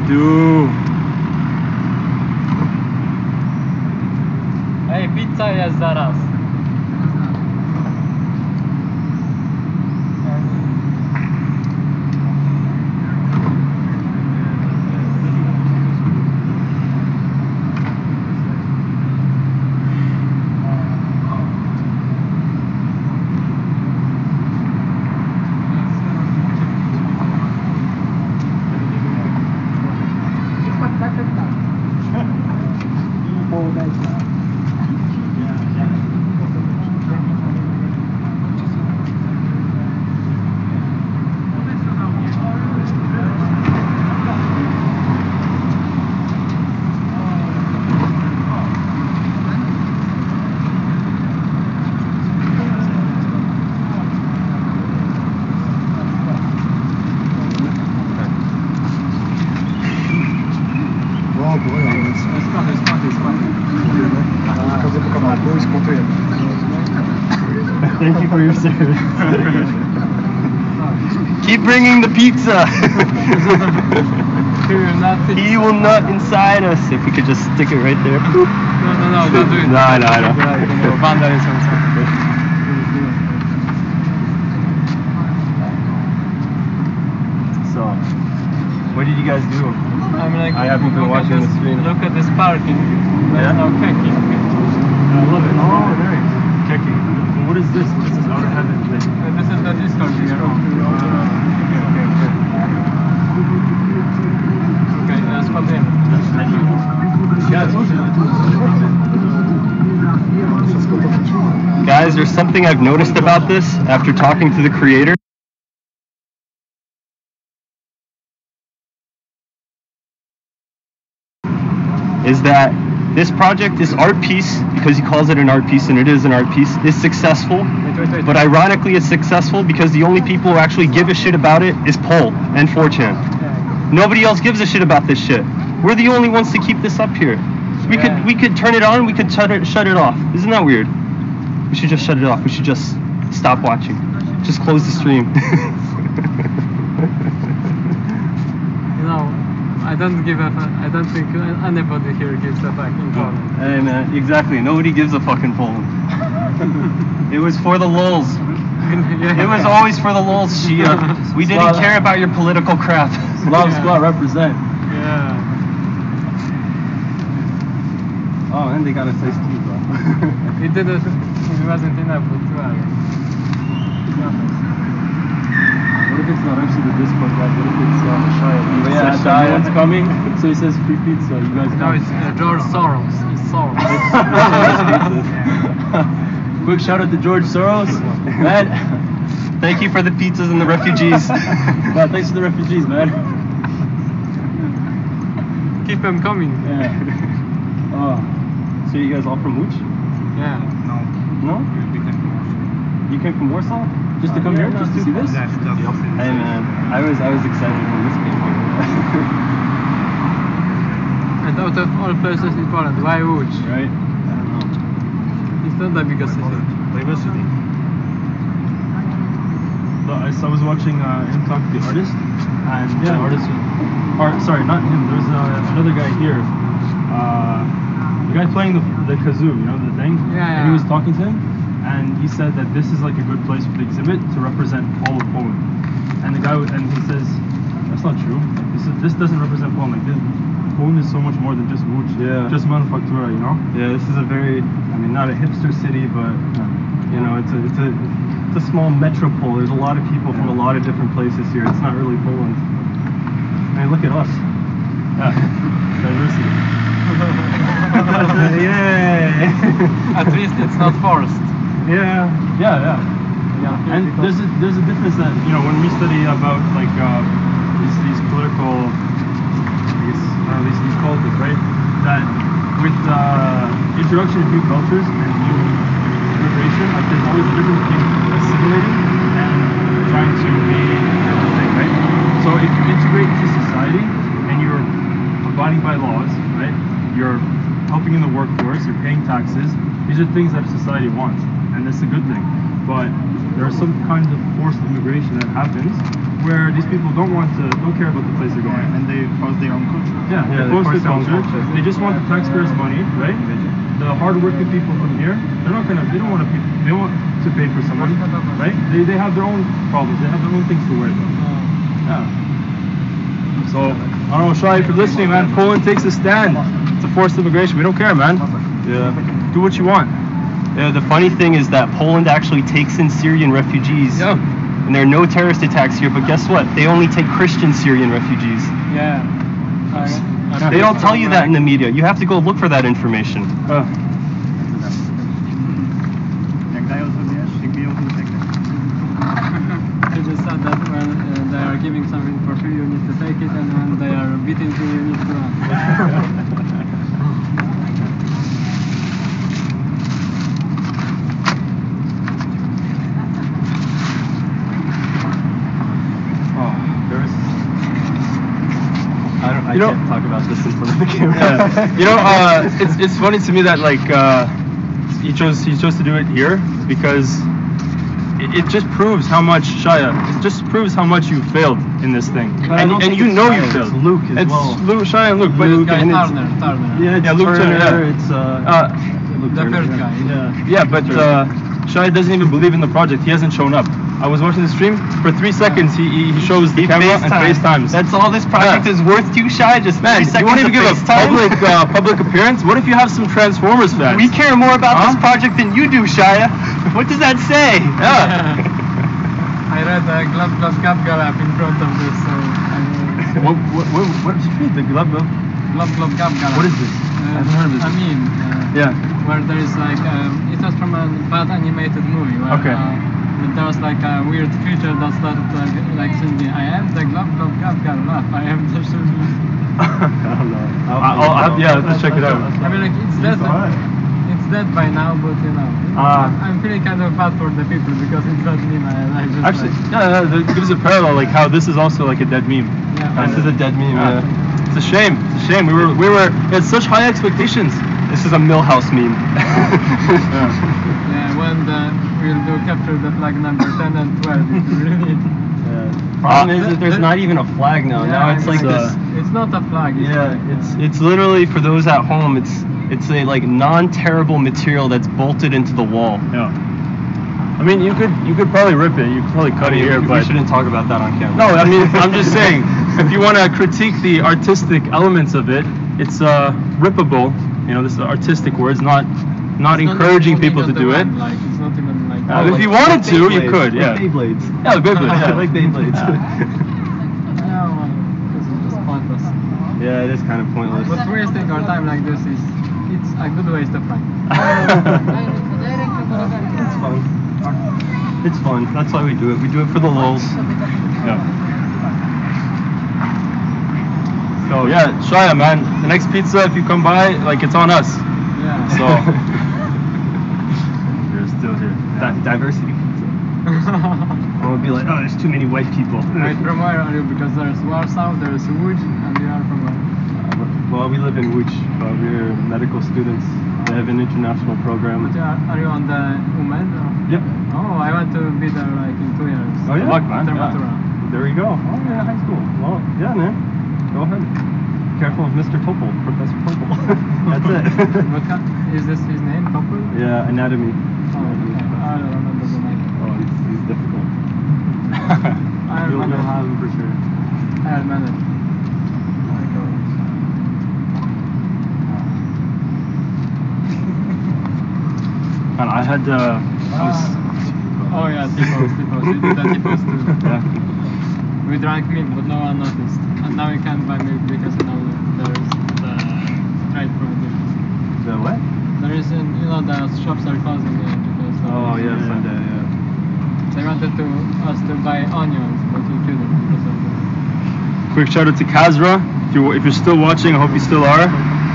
Tu. Ej, pizza jest zaraz. Thank you for your service. Keep bringing the pizza. He will not inside us. If we could just stick it right there. No, don't do it. No, I know. Vandalism. So, what did you guys do? I'm like, I haven't been watching the stream. Look at this parking. There's no kicking. I love it. Oh, nice. Checking. What is this? This is out of heaven. This is the Discord here. Okay, let's put in. Guys, there's something I've noticed about this after talking to the creator. Is that this project, this art piece, because he calls it an art piece and it is an art piece, is successful. But ironically it's successful because the only people who actually give a shit about it is Pol and 4chan. Nobody else gives a shit about this shit. We're the only ones to keep this up here. We could turn it on, we could shut it off. Isn't that weird? We should just shut it off. We should just stop watching. Just close the stream. You know, I don't think anybody here gives a fucking Poland. Hey man, exactly. Nobody gives a fucking Poland. It was for the lulz. It was always for the lulz, Shia. We didn't care about your political crap. Slav Squad represent. Yeah. Oh, and they got a size tea, bro. It didn't. It wasn't enough for 2 hours. What if it's not actually the Discord guy? What if it's Shia? Yeah, Shia. One's coming, so he says free pizza. You guys No, it's George Soros. It's Soros. Quick shout out to George Soros. Man, Thank you for the pizzas and the refugees. man, thanks to the refugees, man. Keep them coming. Yeah. Oh. So you guys all from Łódź? Yeah. No? You came from Warsaw? Just to come here, just to see this? Hey man, I was excited when this came here. And out of all places in Poland, why Łódź? Right? I don't know. It's not the biggest city. Diversity. So I was watching him talk to the artist, and the artist, or sorry, not him. There's another guy here. The guy playing the kazoo, you know, the thing. Yeah. And he was talking to him, and he said that this is like a good place for the exhibit to represent all of Poland. And the guy, and he says, that's not true. Like, this doesn't represent Poland. Like, Poland is so much more than just Łódź. Yeah. Just manufactura, you know. Yeah, this is a very, I mean, not a hipster city, but you know, it's a small metropole. There's a lot of people from a lot of different places here. It's not really Poland. I mean, look at us. Yeah. Diversity. Yay! At least it's not forced. Yeah. Yeah. And there's a difference that, you know, when we study about like these political, I guess, these cultures, right? That with introduction of new cultures and new immigration, like there's always a difference between assimilating and trying to be your own thing, right? So if you integrate into society and you're abiding by laws, right? You're helping in the workforce, you're paying taxes. These are things that society wants, and that's a good thing. But there is some kind of forced immigration that happens where these people don't care about the place they're going. And they impose their own culture. Yeah, Yeah, they post they their force their own culture. culture. They just want the taxpayers' money, right? The hard-working people from here, they don't want to pay for someone, right? They have their own problems. They have their own things to worry about. Yeah. So I don't know, Shia, if you're listening, man, Poland takes a stand. It's a forced immigration. We don't care, man. Yeah. Do what you want. Yeah, the funny thing is that Poland actually takes in Syrian refugees. Yeah. And there are no terrorist attacks here, but guess what? They only take Christian Syrian refugees. Yeah. They don't tell you that in the media. You have to go look for that information. Jak dają sobie, jak biją to tak. They just said that when they are giving something for free, you need to take it, and when they are beating you, you need to run. I can't talk about this in front of the camera. Yeah. You know, it's funny to me that like he chose to do it here because it just proves how much Shia. It just proves how much you failed in this thing, and you know you failed. It's Luke as well. Luke, Shia, and Luke. But Luke Guy and it's- Turner. Yeah, Luke Turner. Yeah. It's Luke The Turner, first yeah. guy. Yeah. Yeah, but Shia doesn't even believe in the project. He hasn't shown up. I was watching the stream for 3 seconds. He shows the camera and FaceTimes. That's all this project is worth to you, Shia? Just 3 Man, seconds you won't even of give a FaceTime? public appearance? What if you have some Transformers fans? We care more about this project than you do, Shia. What does that say? Yeah. I read Glub Glub Gab Galap in front of this, so I know. What did you read? The Glub Glub? Glub Glub Gab Galap. What is this? I haven't heard of this. I mean, Yeah. where there is like, it was from a bad animated movie where Okay. there was like a weird creature that started like singing, I am the Glub Glub Gab Galap, I am the I don't know. I'll have to check it out. I mean, like, it's dead by now, but you know, I'm feeling kind of bad for the people because it's not meme. I just Actually, like, yeah, there's a parallel, like how this is also like a dead meme. yeah, This is a dead meme. Yeah. Yeah. It's a shame. It's a shame. We had such high expectations. This is a Millhouse meme. yeah, when we'll do capture the flag number 10 and 12 if you really need. Problem is that there's not even a flag now. Now it's like this. It's not a flag. It's Yeah, like, it's literally for those at home. It's a like non-tearable material that's bolted into the wall. Yeah. I mean, you could probably rip it. You could probably cut it here, we but shouldn't talk about that on camera. no. I mean, I'm just saying, if you want to critique the artistic elements of it, it's rippable. You know, this is artistic words, not it's not encouraging even people to the do it. one, like, it's not even like. If you wanted to, you could. Yeah. Like Beyblades. Yeah, the Beyblades. Yeah, like Beyblades. Yeah, well, this is just pointless. Yeah, it is kind of pointless. But wasting our time like this it's a good waste of time. It's fun. It's fun. That's why we do it. We do it for the lulz. Yeah. So yeah, Shia, man, the next pizza, if you come by, like it's on us. Yeah. So you're still here. Diversity. Or we'll be like, oh, there's too many white people. Wait, from where are you? Because there's Warsaw, there's Łódź, and you are from where? Well, we live in Łódź. We're medical students. They have an international program. But are you on the UMED? Or? Yep. Oh, I want to be there like in 2 years. Oh, yeah? Luck, man. After Yeah. Matura. There we go. Oh, yeah, high school. Well, yeah, man. Go ahead. Careful of Mr. Topol, Professor Topol. That's it. Is this his name? Topol? Yeah, anatomy. Oh, okay. I don't remember the name. Oh, he's difficult. You'll have him for sure. I'll manage. And I had Oh yeah, T-post. We did that T-post too. yeah. We drank milk, but no one noticed. And now we can't buy milk because now there's the trade prohibition. The what? There is, the shops are closing because. Oh, yeah, Sunday, yeah. They wanted us to buy onions, but we couldn't because of the. Quick shout out to Kazra. If you're still watching, I hope you still are.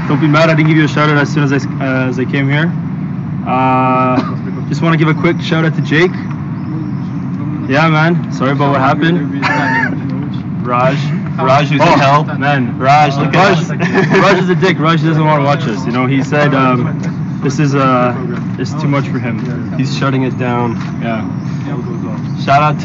Don't be mad I didn't give you a shout out as soon as I came here. Just want to give a quick shout out to Jake. Yeah, man. Sorry about what happened. Raj, who's in hell. Man, Raj, look at us. Raj is a dick. Raj doesn't want to watch us. You know, he said this is it's too much for him. He's shutting it down. Yeah. all goes off. Shout out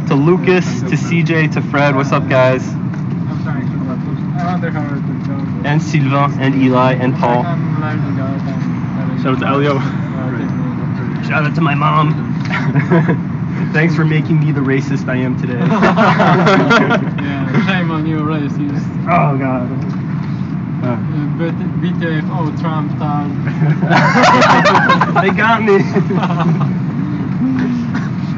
to Lucas, to CJ, to Fred. What's up, guys? I'm trying to, but I wonder how it would go. And Sylvain, and Eli, and Paul. I'm learning out and Shout out to Elio. Shout out to my mom. Thanks for making me the racist I am today. Yeah, shame on you, racist. Oh God. But BTFO, Trump town. They got me.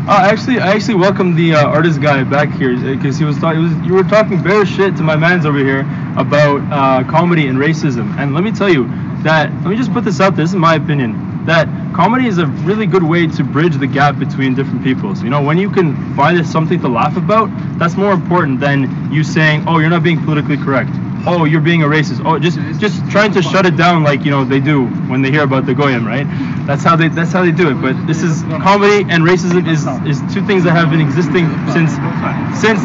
I actually welcomed the artist guy back here because you were talking bare shit to my mans over here about comedy and racism, and let me tell you that, let me just put this out there, this is my opinion, that comedy is a really good way to bridge the gap between different peoples. You know, when you can find something to laugh about, that's more important than you saying, oh, you're not being politically correct, oh, you're being a racist, oh, just trying to shut it down like, you know, they do when they hear about the Goyim, right? That's how they do it. But this is, comedy and racism is two things that have been existing since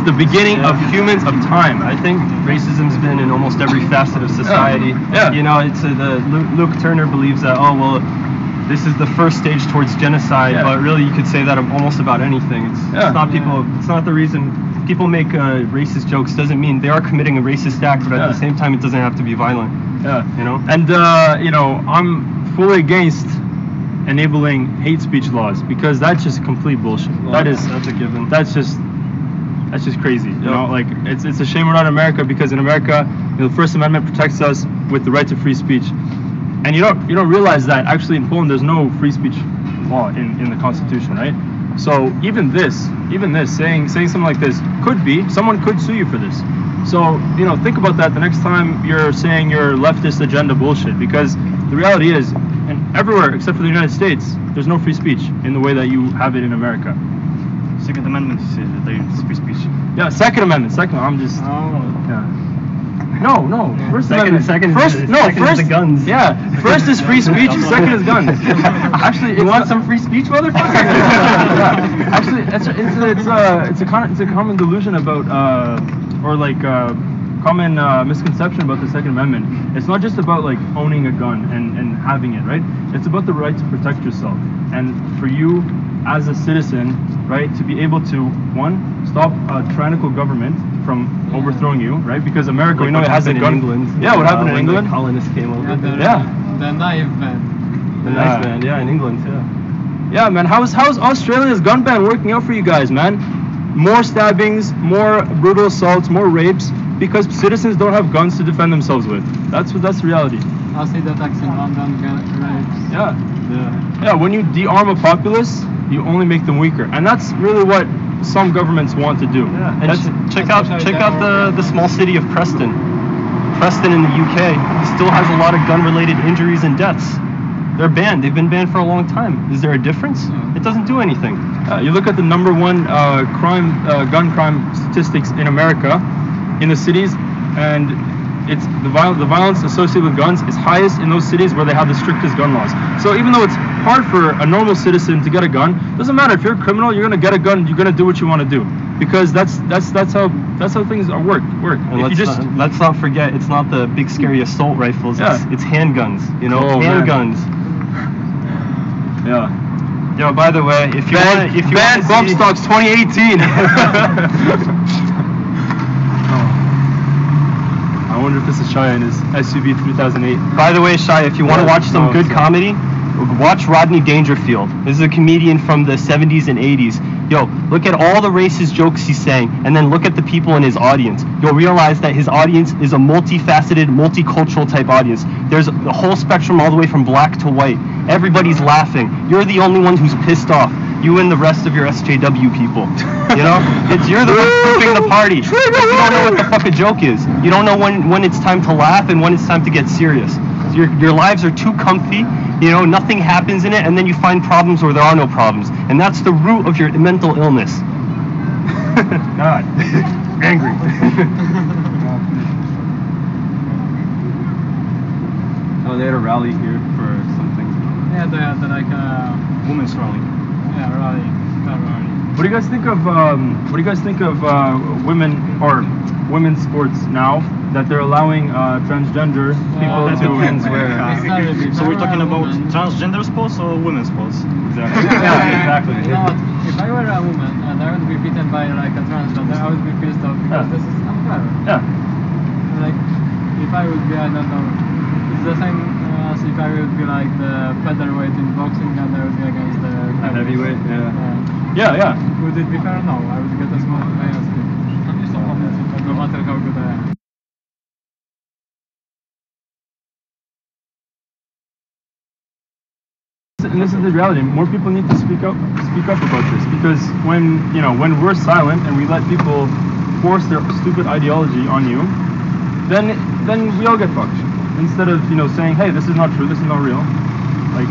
the beginning of humans of time. I think racism's been in almost every facet of society. Yeah. You know, it's Luke Turner believes that, oh well, this is the first stage towards genocide, Yeah. but really you could say that almost about anything. It's not people. It's not the reason people make racist jokes. Doesn't mean they are committing a racist act, but at the same time, it doesn't have to be violent. Yeah. You know. And you know, I'm fully against enabling hate speech laws because that's just complete bullshit. That's a given. That's just crazy. You know, like it's a shame we're not in America, because in America, you know, the First Amendment protects us with the right to free speech. And you don't realize that actually in Poland there's no free speech law in the Constitution, right? So even this saying something like this someone could sue you for this. So, you know, think about that the next time you're saying your leftist agenda bullshit, because the reality is, and everywhere except for the United States, there's no free speech in the way that you have it in America. Second Amendment says that there is free speech. Yeah, Second Amendment. I'm just. Oh. Yeah. No. First Amendment. Second First is the guns. Yeah. First is free speech. Second is guns. Actually, You want some free speech, motherfucker? Yeah. Actually, it's a common delusion about common misconception about the Second Amendment. It's not just about like owning a gun and having it, right? It's about the right to protect yourself, and for you as a citizen, right, to be able to, one, stop a tyrannical government from overthrowing you, right? Because America, we know it has a gun. in England. Yeah, what happened in when England? The colonists came over. The knife ban. The knife ban, yeah, in England too. Yeah, man. How's Australia's gun ban working out for you guys, man? More stabbings, more brutal assaults, more rapes, because citizens don't have guns to defend themselves with. That's the reality. I see the tax in London rapes. Yeah. When you de-arm a populace, you only make them weaker, and that's really what some governments want to do. Yeah, and check out the small city of Preston. Preston in the UK still has a lot of gun-related injuries and deaths. They're banned. They've been banned for a long time. Is there a difference? It doesn't do anything. You look at the number one gun crime statistics in America, in the cities, and it's the violence associated with guns is highest in those cities where they have the strictest gun laws. So even though it's hard for a normal citizen to get a gun, doesn't matter. If you're a criminal, you're gonna get a gun. You're gonna do what you want to do, because that's how things work. And let's not forget, it's not the big scary assault rifles. It's handguns. You know, handguns. Yeah. Yo, by the way, if you want bump stocks 2018. I wonder if this is Shia in his SUV 3008. By the way, Shia, if you want to watch some good comedy, watch Rodney Dangerfield. This is a comedian from the 70s and 80s. Yo, look at all the racist jokes he's saying, and then look at the people in his audience. You'll realize that his audience is a multifaceted, multicultural type audience. There's a whole spectrum all the way from black to white. Everybody's laughing. You're the only one who's pissed off. You and the rest of your SJW people. You know? You're the one pooping the party. You don't know what the fuck a joke is. You don't know when it's time to laugh and when it's time to get serious. Your lives are too comfy, you know, nothing happens in it, and then you find problems where there are no problems. And that's the root of your mental illness. God. Angry. Oh, they had a rally here for something. Yeah, they're like a Women's rally. rally. What do you guys think of women, or women's sports now that they're allowing transgender people That to depends where. So we're talking about transgender sports or women's sports? Exactly. Yeah, exactly. You know what? If I were a woman and I would be beaten by like a transgender, I would be pissed off because this is unfair. Yeah. Like, if I would be, I don't know, it's the same as if I would be like the featherweight in boxing and I would be against the Heavyweight. Yeah. Yeah. Yeah. Would it be fair? No, I would get a small bias. No matter how good I am. And this is the reality. More people need to speak up about this, because when we're silent and we let people force their stupid ideology on you, then we all get fucked. Instead of saying, hey, this is not true, this is not real. Like,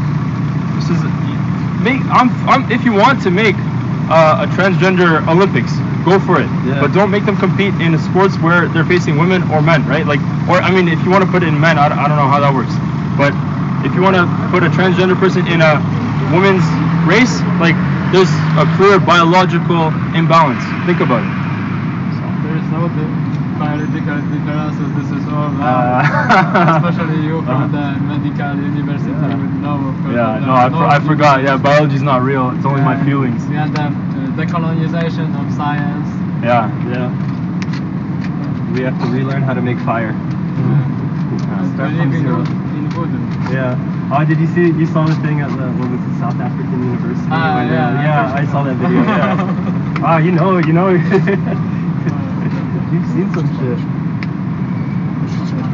this is if you want to make a transgender Olympics, go for it. Yeah. But don't make them compete in sports where they're facing women or men, right? Like, or I mean, if you want to put it in men, I don't know how that works. But if you want to put a transgender person in a women's race, like, there's a clear biological imbalance. Think about it. There is no biological differences. This is all especially you from the medical university would know, of course. Yeah, no, I forgot. Yeah, biology's not real. It's only my feelings. We had the decolonization of science. Yeah. We have to relearn how to make fire. We live in voodoo. Yeah. Oh, did you saw the thing at what was it, South African University? Yeah, I saw that video. Yeah. Ah, you know. You've seen some shit.